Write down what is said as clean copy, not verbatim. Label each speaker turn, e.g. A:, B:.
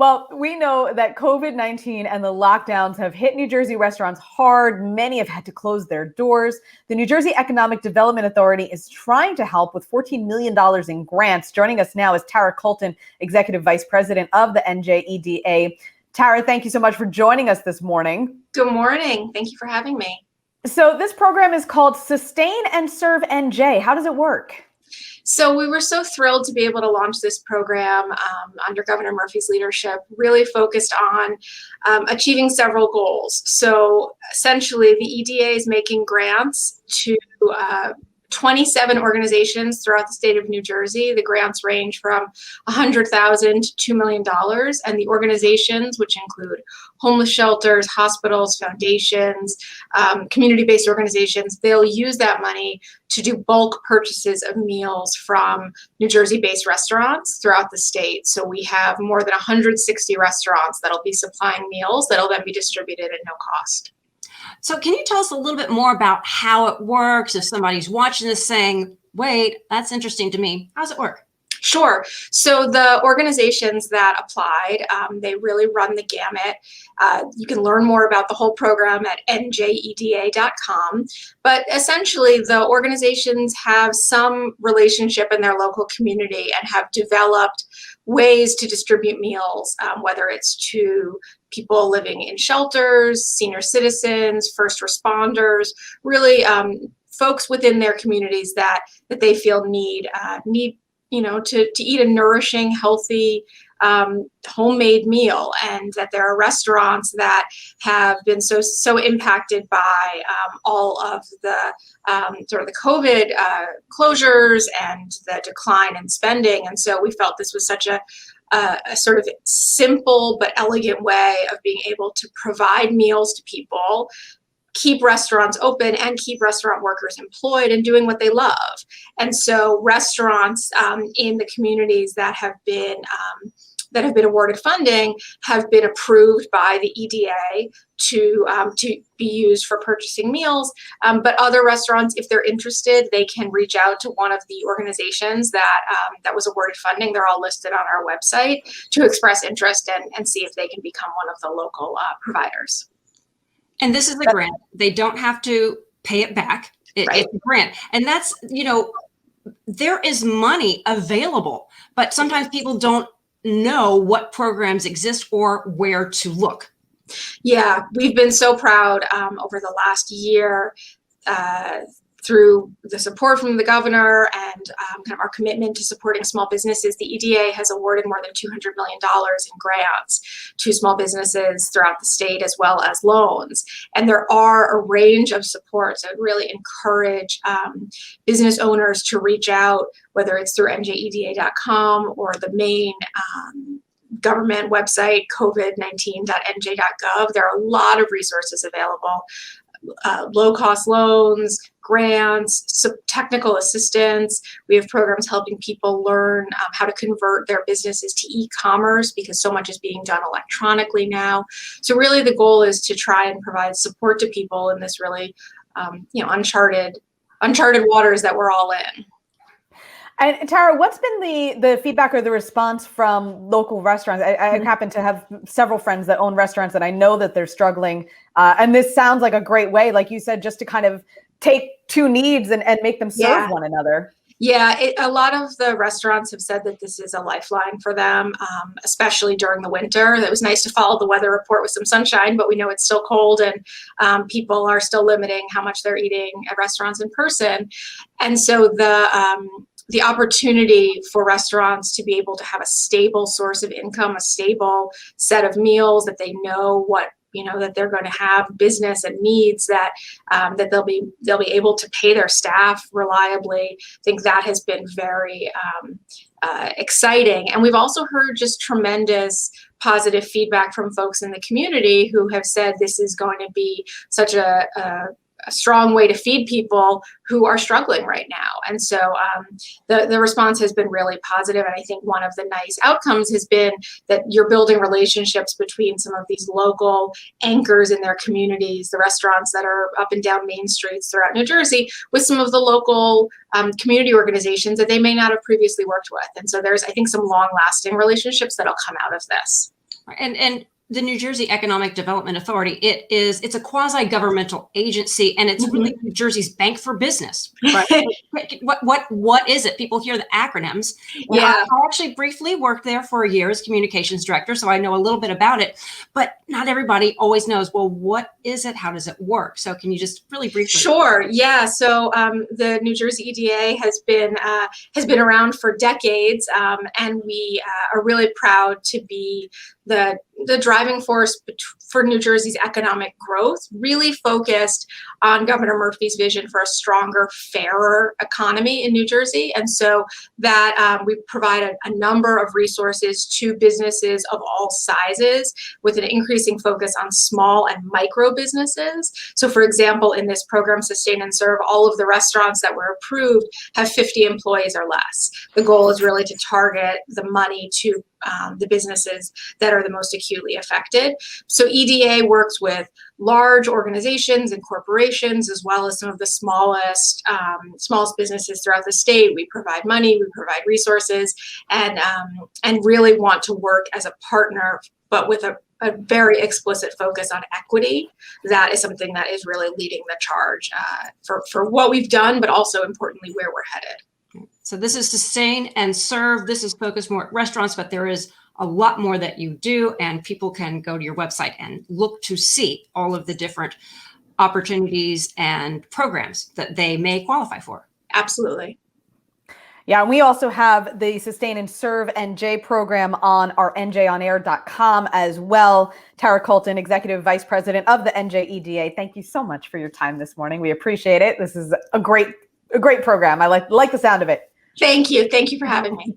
A: Well, we know that COVID-19 and the lockdowns have hit New Jersey restaurants hard. Many have had to close their doors. The New Jersey Economic Development Authority is trying to help with $14 million in grants. Joining us now is Tara Colton, Executive Vice President of the NJEDA. Tara, thank you so much for joining us this morning.
B: Good morning. Thank you for having me.
A: So this program is called Sustain and Serve NJ. How does it work?
B: So we were so thrilled to be able to launch this program under Governor Murphy's leadership, really focused on achieving several goals. So essentially, the EDA is making grants to 27 organizations throughout the state of New Jersey. The grants range from $100,000 to $2 million, and the organizations, which include homeless shelters, hospitals, foundations, community-based organizations, they'll use that money to do bulk purchases of meals from New Jersey-based restaurants throughout the state. So we have more than 160 restaurants that'll be supplying meals that'll then be distributed at no cost.
C: So can you tell us a little bit more about how it works? If somebody's watching this saying, wait, that's interesting to me, how does it work?
B: Sure. So the organizations that applied, they really run the gamut. You can learn more about the whole program at NJEDA.com. But essentially, the organizations have some relationship in their local community and have developed ways to distribute meals, whether it's to people living in shelters, senior citizens, first responders, really folks within their communities that they feel need to eat a nourishing, healthy, homemade meal, and that there are restaurants that have been so impacted by all of the sort of the COVID closures and the decline in spending. And so we felt this was such a sort of simple but elegant way of being able to provide meals to people, keep restaurants open, and keep restaurant workers employed and doing what they love. And so restaurants in the communities that have been awarded funding have been approved by the EDA to be used for purchasing meals. But other restaurants, if they're interested, they can reach out to one of the organizations that was awarded funding. They're all listed on our website to express interest and see if they can become one of the local providers.
C: And this is the grant. They don't have to pay it back.
B: Right.
C: It's a grant. And that's, there is money available, but sometimes people don't know what programs exist or where to look.
B: Yeah, we've been so proud over the last year through the support from the governor and kind of our commitment to supporting small businesses. The EDA has awarded more than $200 million in grants to small businesses throughout the state, as well as loans. And there are a range of supports. I would really encourage business owners to reach out, whether it's through NJEDA.com or the main government website, covid19.nj.gov. There are a lot of resources available. Low-cost loans, grants, technical assistance. We have programs helping people learn how to convert their businesses to e-commerce, because so much is being done electronically now. So really the goal is to try and provide support to people in this really uncharted waters that we're all in.
A: And Tara, what's been the feedback or the response from local restaurants? I happen to have several friends that own restaurants, and I know that they're struggling. And this sounds like a great way, like you said, just to kind of take two needs and make them serve one another.
B: Yeah, a lot of the restaurants have said that this is a lifeline for them, especially during the winter. It was nice to follow the weather report with some sunshine, but we know it's still cold, and people are still limiting how much they're eating at restaurants in person. And so the opportunity for restaurants to be able to have a stable source of income, a stable set of meals that they know that they're going to have business and needs, that they'll be able to pay their staff reliably. I think that has been very exciting. And we've also heard just tremendous positive feedback from folks in the community who have said this is going to be such a strong way to feed people who are struggling right now. And so the response has been really positive. And I think one of the nice outcomes has been that you're building relationships between some of these local anchors in their communities, the restaurants that are up and down main streets throughout New Jersey, with some of the local community organizations that they may not have previously worked with. And so there's, I think, some long-lasting relationships that'll come out of this.
C: And the New Jersey Economic Development Authority, it's a quasi-governmental agency, and it's really New Jersey's bank for business. Right? What is it? People hear the acronyms.
B: Yeah.
C: I actually briefly worked there for a year as communications director, so I know a little bit about it, but not everybody always knows, well, what is it? How does it work? So can you just really briefly?
B: Sure. Yeah. So the New Jersey EDA has been around for decades, and we are really proud to be the driving force for New Jersey's economic growth, really focused on Governor Murphy's vision for a stronger, fairer economy in New Jersey. And so that we provide a number of resources to businesses of all sizes, with an increasing focus on small and micro businesses. So for example, in this program, Sustain and Serve, all of the restaurants that were approved have 50 employees or less. The goal is really to target the money to the businesses that are the most acutely affected. So EDA works with large organizations and corporations, as well as some of the smallest businesses throughout the state. We provide money, we provide resources, and really want to work as a partner, but with a very explicit focus on equity. That is something that is really leading the charge for what we've done, but also importantly, where we're headed.
C: So this is Sustain and Serve. This is focused more at restaurants, but there is a lot more that you do, and people can go to your website and look to see all of the different opportunities and programs that they may qualify for.
B: Absolutely.
A: Yeah, and we also have the Sustain and Serve NJ program on our njonair.com as well. Tara Colton, Executive Vice President of the NJEDA. Thank you so much for your time this morning. We appreciate it. This is a great program. I like the sound of it.
B: Thank you. Thank you for having me.